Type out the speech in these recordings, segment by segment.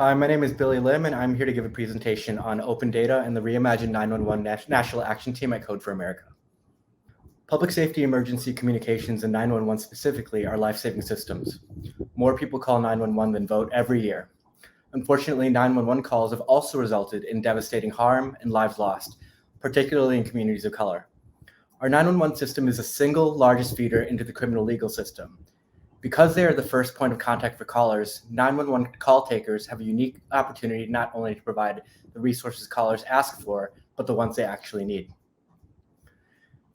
Hi, my name is Billy Lim, and I'm here to give a presentation on open data and the reimagined 911 National Action Team at Code for America. Public safety emergency communications and 911 specifically are life-saving systems. More people call 911 than vote every year. Unfortunately, 911 calls have also resulted in devastating harm and lives lost, particularly in communities of color. Our 911 system is the single largest feeder into the criminal legal system. Because they are the first point of contact for callers, 911 call takers have a unique opportunity not only to provide the resources callers ask for, but the ones they actually need.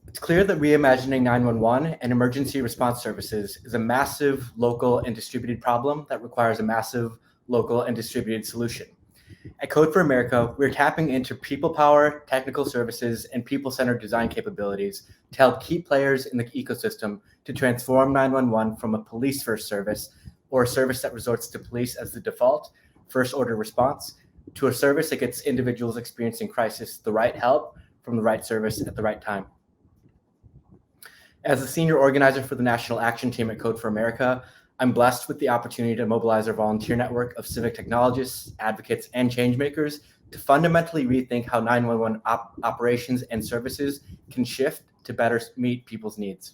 It's clear that reimagining 911 and emergency response services is a massive local and distributed problem that requires a massive local and distributed solution. At Code for America, we're tapping into people power, technical services, and people-centered design capabilities to help key players in the ecosystem to transform 911 from a police-first service, or a service that resorts to police as the default, first-order response, to a service that gets individuals experiencing crisis the right help from the right service at the right time. As the senior organizer for the National Action Team at Code for America, I'm blessed with the opportunity to mobilize our volunteer network of civic technologists, advocates, and changemakers to fundamentally rethink how 911 operations and services can shift to better meet people's needs.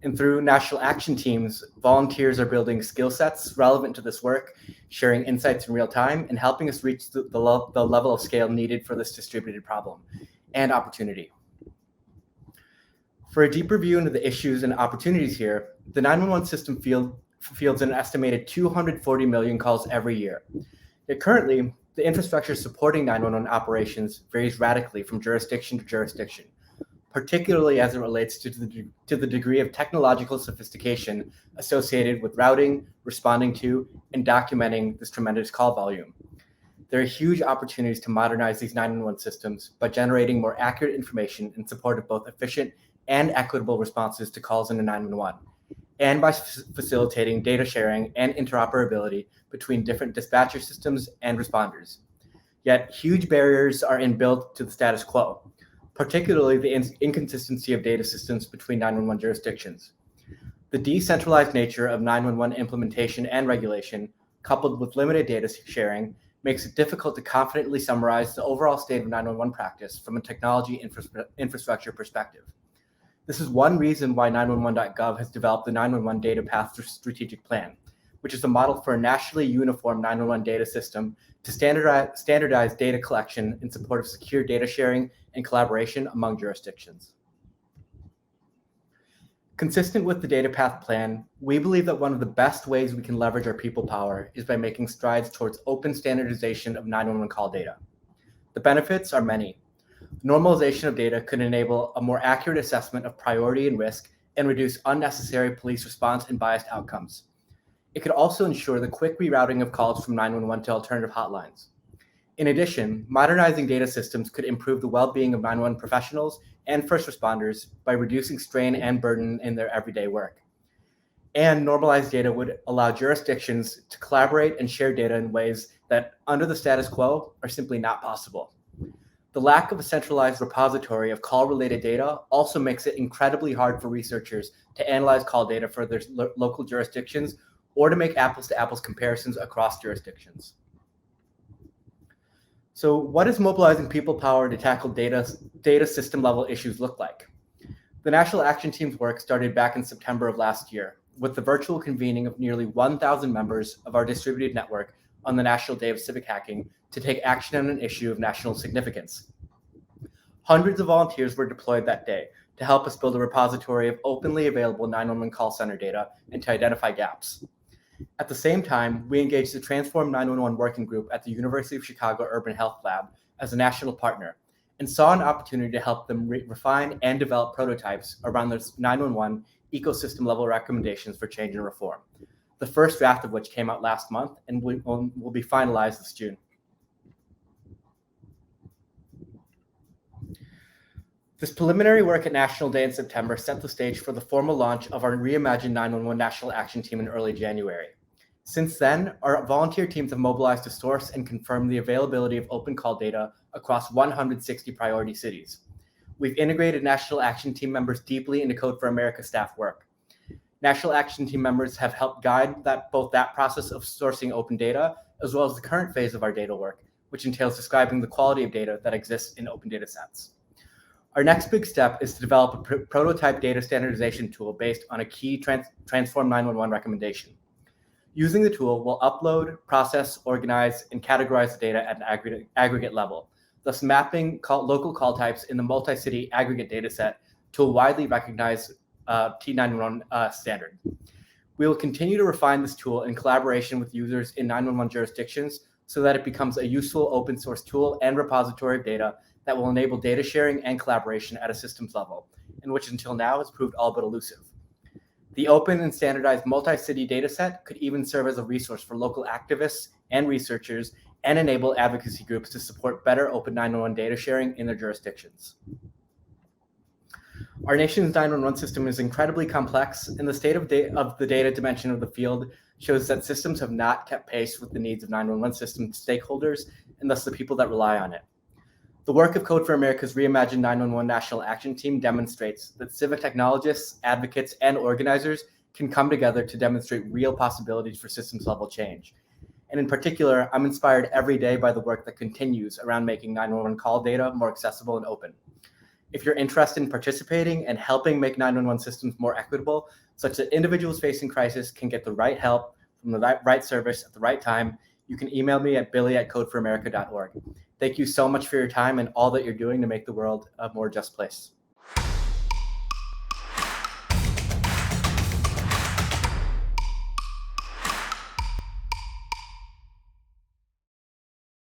And through national action teams, volunteers are building skill sets relevant to this work, sharing insights in real time, and helping us reach the level of scale needed for this distributed problem and opportunity. For a deeper view into the issues and opportunities here, the 911 system fields an estimated 240 million calls every year. Yet currently, the infrastructure supporting 911 operations varies radically from jurisdiction to jurisdiction, particularly as it relates to the degree of technological sophistication associated with routing, responding to, and documenting this tremendous call volume. There are huge opportunities to modernize these 911 systems by generating more accurate information in support of both efficient and equitable responses to calls into 911, and by facilitating data sharing and interoperability between different dispatcher systems and responders. Yet huge barriers are inbuilt to the status quo, particularly the inconsistency of data systems between 911 jurisdictions. The decentralized nature of 911 implementation and regulation, coupled with limited data sharing, makes it difficult to confidently summarize the overall state of 911 practice from a technology infrastructure perspective. This is one reason why 911.gov has developed the 911 Data Path Strategic Plan, which is a model for a nationally uniform 911 data system to standardize data collection in support of secure data sharing and collaboration among jurisdictions. Consistent with the Data Path Plan, we believe that one of the best ways we can leverage our people power is by making strides towards open standardization of 911 call data. The benefits are many. Normalization of data could enable a more accurate assessment of priority and risk and reduce unnecessary police response and biased outcomes. It could also ensure the quick rerouting of calls from 911 to alternative hotlines. In addition, modernizing data systems could improve the well-being of 911 professionals and first responders by reducing strain and burden in their everyday work. And normalized data would allow jurisdictions to collaborate and share data in ways that, under the status quo, are simply not possible. The lack of a centralized repository of call-related data also makes it incredibly hard for researchers to analyze call data for their local jurisdictions or to make apples-to-apples comparisons across jurisdictions. So what does mobilizing people power to tackle data system-level issues look like? The National Action Team's work started back in September of last year, with the virtual convening of nearly 1,000 members of our distributed network on the National Day of Civic Hacking to take action on an issue of national significance. Hundreds of volunteers were deployed that day to help us build a repository of openly available 911 call center data and to identify gaps. At the same time, we engaged the Transform 911 Working Group at the University of Chicago Urban Health Lab as a national partner and saw an opportunity to help them refine and develop prototypes around the 911 ecosystem level recommendations for change and reform, the first draft of which came out last month and will be finalized this June. This preliminary work at National Day in September set the stage for the formal launch of our reimagined 911 National Action Team in early January. Since then, our volunteer teams have mobilized to source and confirm the availability of open call data across 160 priority cities. We've integrated National Action Team members deeply into Code for America staff work. National Action Team members have helped guide both that process of sourcing open data, as well as the current phase of our data work, which entails describing the quality of data that exists in open data sets. Our next big step is to develop a prototype data standardization tool based on a key Transform 911 recommendation. Using the tool, we'll upload, process, organize, and categorize the data at an aggregate level, thus mapping local call types in the multi-city aggregate data set to a widely recognized T911 standard. We will continue to refine this tool in collaboration with users in 911 jurisdictions so that it becomes a useful open source tool and repository of data that will enable data sharing and collaboration at a systems level, and which until now has proved all but elusive. The open and standardized multi-city dataset could even serve as a resource for local activists and researchers and enable advocacy groups to support better open 911 data sharing in their jurisdictions. Our nation's 911 system is incredibly complex, and the state of the data dimension of the field shows that systems have not kept pace with the needs of 911 system stakeholders and thus the people that rely on it. The work of Code for America's Reimagined 911 National Action Team demonstrates that civic technologists, advocates, and organizers can come together to demonstrate real possibilities for systems level change. And in particular, I'm inspired every day by the work that continues around making 911 call data more accessible and open. If you're interested in participating and helping make 911 systems more equitable, such that individuals facing crisis can get the right help from the right service at the right time, you can email me at billy@codeforamerica.org. Thank you so much for your time and all that you're doing to make the world a more just place.